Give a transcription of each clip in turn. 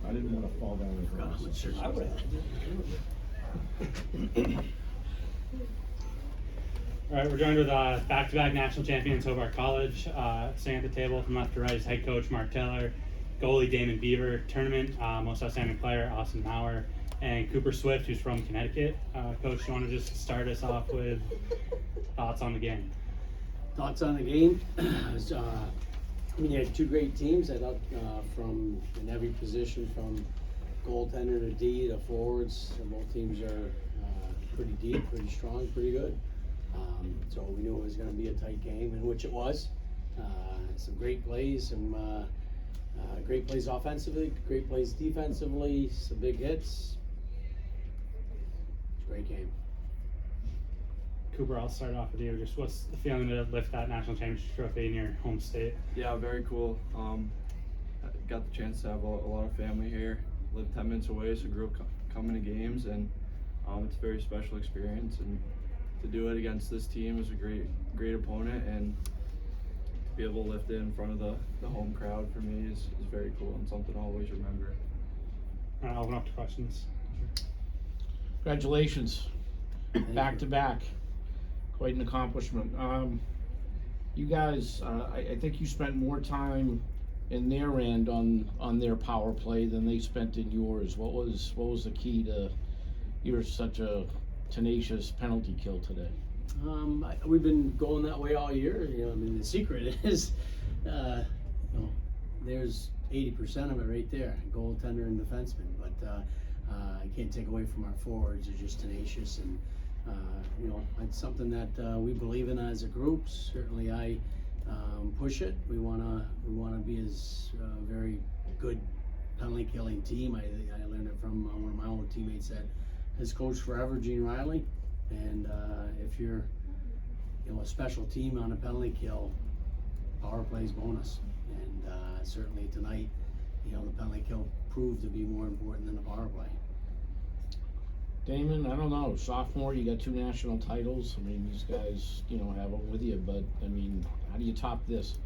I didn't want to fall down in front of you. I would have. All right, we're joined with back-to-back national champions, Hobart College. Sitting at the table from left to right is head coach Mark Taylor, goalie Damon Beaver, tournament most outstanding player Austin Maurer, and Cooper Swift, who's from Connecticut. Coach, you want to just start us off with thoughts on the game? Thoughts on the game? You had two great teams. I thought from in every position, from goaltender to D to forwards, both teams are pretty deep, pretty strong, pretty good. So we knew it was going to be a tight game, in which it was. Some great plays, some great plays offensively, great plays defensively, some big hits. It's a great game. Cooper, I'll start off with you. Just what's the feeling to lift that national championship trophy in your home state? Yeah, very cool. I got the chance to have a lot of family here. Live 10 minutes away, so grew up coming to games, and it's a very special experience. And to do it against this team is a great opponent, and to be able to lift it in front of the home crowd for me is very cool and something I'll always remember. I'll open up to questions. Congratulations, back to back. Quite an accomplishment. You guys, I think you spent more time in their end on their power play than they spent in yours. What was the key to you're such a tenacious penalty kill today? We've been going that way all year. The secret is, there's 80% of it right there, goaltender and defenseman. But I can't take away from our forwards. They're just tenacious, and it's something that we believe in as a group. Certainly, I push it. We wanna be as very good penalty killing team. I learned it from one of my own teammates that has coached forever, Gene Riley. And if you're a special team on a penalty kill, power play's bonus. And certainly tonight, the penalty kill proved to be more important than the power play. Damon, I don't know, sophomore, you got 2 national titles. I mean, these guys, have them with you, but I mean, how do you top this?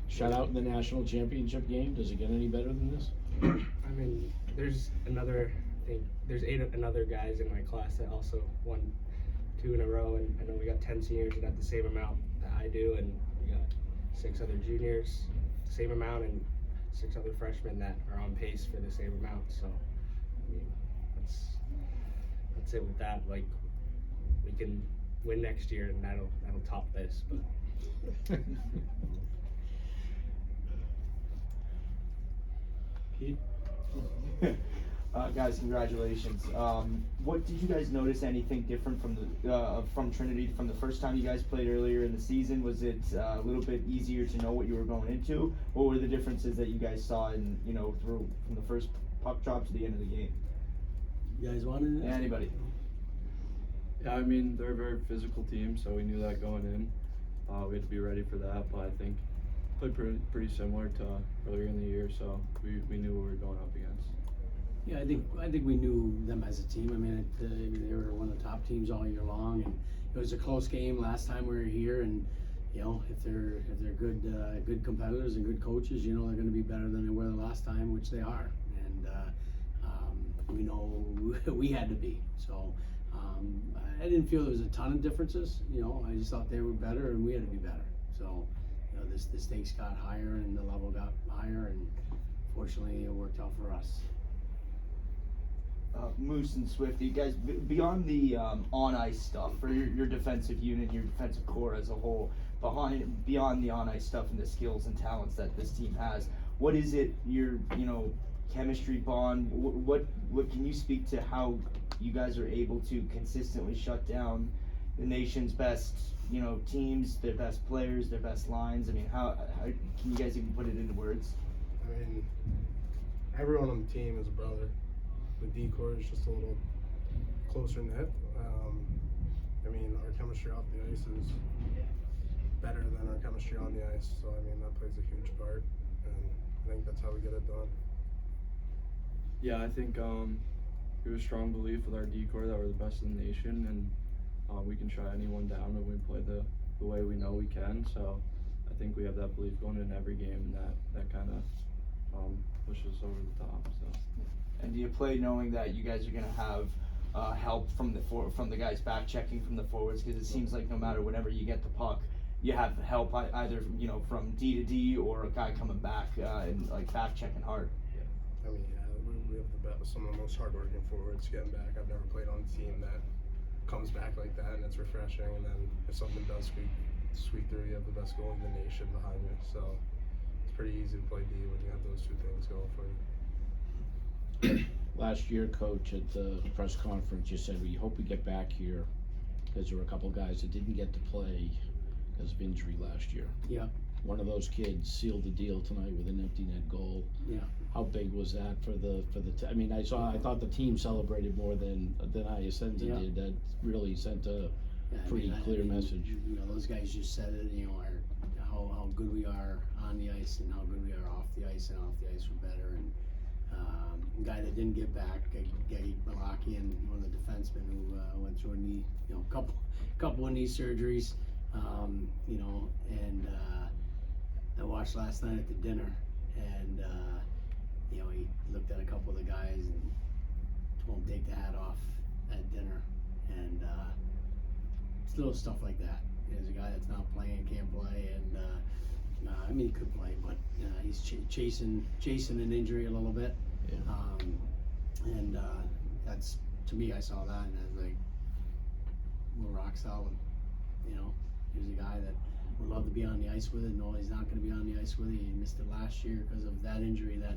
Shutout in the national championship game? Does it get any better than this? I mean, there's 8 other guys in my class that also won 2 in a row, and I know we got 10 seniors that have the same amount that I do, and we got 6 other juniors, the same amount, and 6 other freshmen that are on pace for the same amount. So, I mean, that's it with that. Like, we can win next year, and that'll top this. But Pete? Guys, congratulations. What did you guys notice anything different from Trinity from the first time you guys played earlier in the season? Was it a little bit easier to know what you were going into? What were the differences that you guys saw through from the first puck drop to the end of the game? You guys wanted it? Anybody? Yeah, I mean, they're a very physical team, so we knew that going in. We had to be ready for that, but I think played pretty similar to earlier in the year, so we knew what we were going up against. Yeah, I think we knew them as a team. I mean, they were one of the top teams all year long, and it was a close game last time we were here. And if they're good competitors and good coaches, they're going to be better than they were the last time, which they are. And we know we had to be. So I didn't feel there was a ton of differences. I just thought they were better and we had to be better. So the stakes got higher and the level got higher, and fortunately it worked out for us. Moose and Swift, you guys, beyond the on-ice stuff for your defensive unit, your defensive core as a whole, beyond the on-ice stuff and the skills and talents that this team has, what is it, your chemistry bond, what can you speak to how you guys are able to consistently shut down the nation's best teams, their best players, their best lines? I mean, how can you guys even put it into words? I mean, everyone on the team is a brother. The D-core is just a little closer knit. I mean, our chemistry off the ice is better than our chemistry on the ice, so I mean, that plays a huge part, and I think that's how we get it done. Yeah, I think we have a strong belief with our D-core that we're the best in the nation, and we can shut anyone down when we play the way we know we can. So I think we have that belief going in every game, and that kind of pushes us over the top. So. And do you play knowing that you guys are gonna have help from the guys back checking from the forwards? Because it seems like no matter whenever you get the puck, you have help either from D to D or a guy coming back and like back checking hard. I mean, yeah, we have some of the most hardworking forwards getting back. I've never played on a team that comes back like that, and it's refreshing. And then if something does squeak through, you have the best goalie in the nation behind you. So it's pretty easy to play D when you have those two things going for you. Last year, Coach, at the press conference, you said, we hope we get back here, because there were a couple guys that didn't get to play because of injury last year. Yeah. One of those kids sealed the deal tonight with an empty net goal. Yeah. How big was that for the I mean, I thought the team celebrated more than Iasenza Yeah. did. That really sent a pretty clear message. You know, those guys just said it, how good we are on the ice and how good we are off the ice, and off the ice we're better. And the guy that didn't get back, Gary Malaki, and one of the defensemen who went through a knee, couple of knee surgeries, and I watched last night at the dinner, and he looked at a couple of the guys and told them to take the hat off at dinner, and it's little stuff like that. There's a guy that's not playing, can't play, and I mean, he could play, but he's chasing an injury a little bit. Yeah. And that's, to me, I saw that and I was like, we're rock solid. Here's a guy that would love to be on the ice with it. No, he's not going to be on the ice with it. He missed it last year because of that injury that,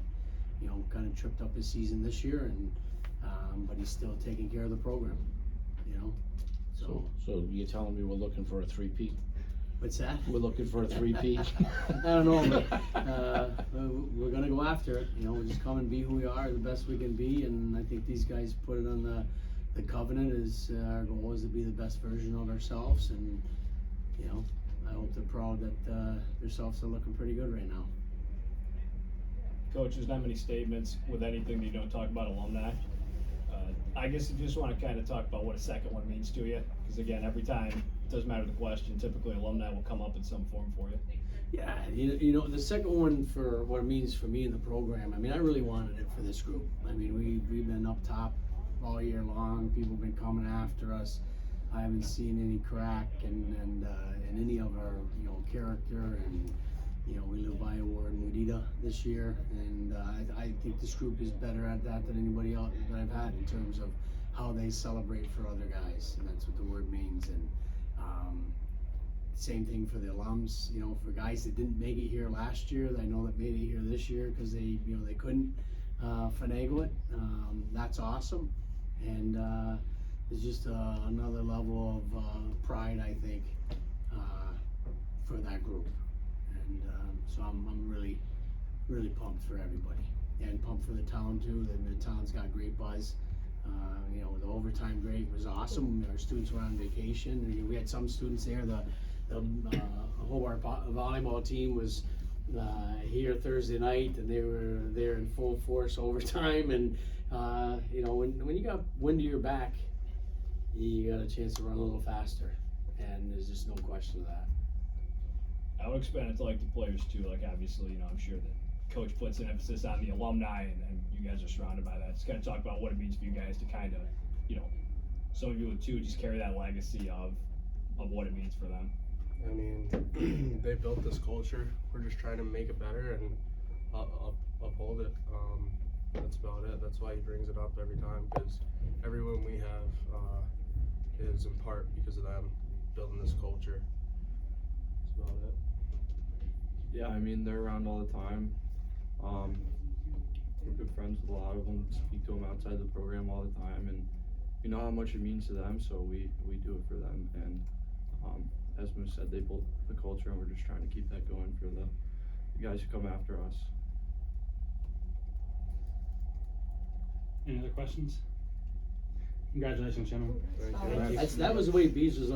kind of tripped up his season this year. And but he's still taking care of the program. So you're telling me we're looking for a 3-peat? What's that? We're looking for a 3-peat? I don't know, but we're gonna go after it. We'll just come and be who we are, the best we can be, and I think these guys put it on the covenant as our goal is to be the best version of ourselves, and I hope they're proud that themselves are looking pretty good right now. Coach, there's not many statements with anything that you don't talk about alumni. I guess I just want to kind of talk about what a second one means to you, because again, every time, it doesn't matter the question, typically alumni will come up in some form for you. Yeah, the second one for what it means for me in the program, I mean, I really wanted it for this group. I mean, we've been up top all year long. People have been coming after us. I haven't seen any crack in any of our, character, and, we live by a word Mudita this year, and I think this group is better at that than anybody else that I've had in terms of how they celebrate for other guys, and that's what the word means. And same thing for the alums, for guys that didn't make it here last year, I know that made it here this year because they couldn't finagle it. That's awesome, and it's just another level of pride, I think, for that group. And so I'm really, really pumped for everybody, and pumped for the town too. The town's got great buzz. The overtime break was awesome. Our students were on vacation. We had some students there. The Hobart volleyball team was here Thursday night, and they were there in full force overtime. And when you got wind to your back, you got a chance to run a little faster, and there's just no question of that. I would expect it to like the players too, like obviously, I'm sure that Coach puts an emphasis on the alumni, and you guys are surrounded by that. Just kind of talk about what it means for you guys to kind of, some of you would too, just carry that legacy of what it means for them. I mean, they built this culture. We're just trying to make it better and uphold it. That's about it. That's why he brings it up every time, because every win we have is in part because of them building this culture. That's about it. Yeah, I mean, they're around all the time. We're good friends with a lot of them, speak to them outside the program all the time, and we know how much it means to them, so we do it for them. And as Moose said, they built the culture, and we're just trying to keep that going for the guys who come after us. Any other questions? Congratulations, gentlemen. Thank you. That was the way Bees was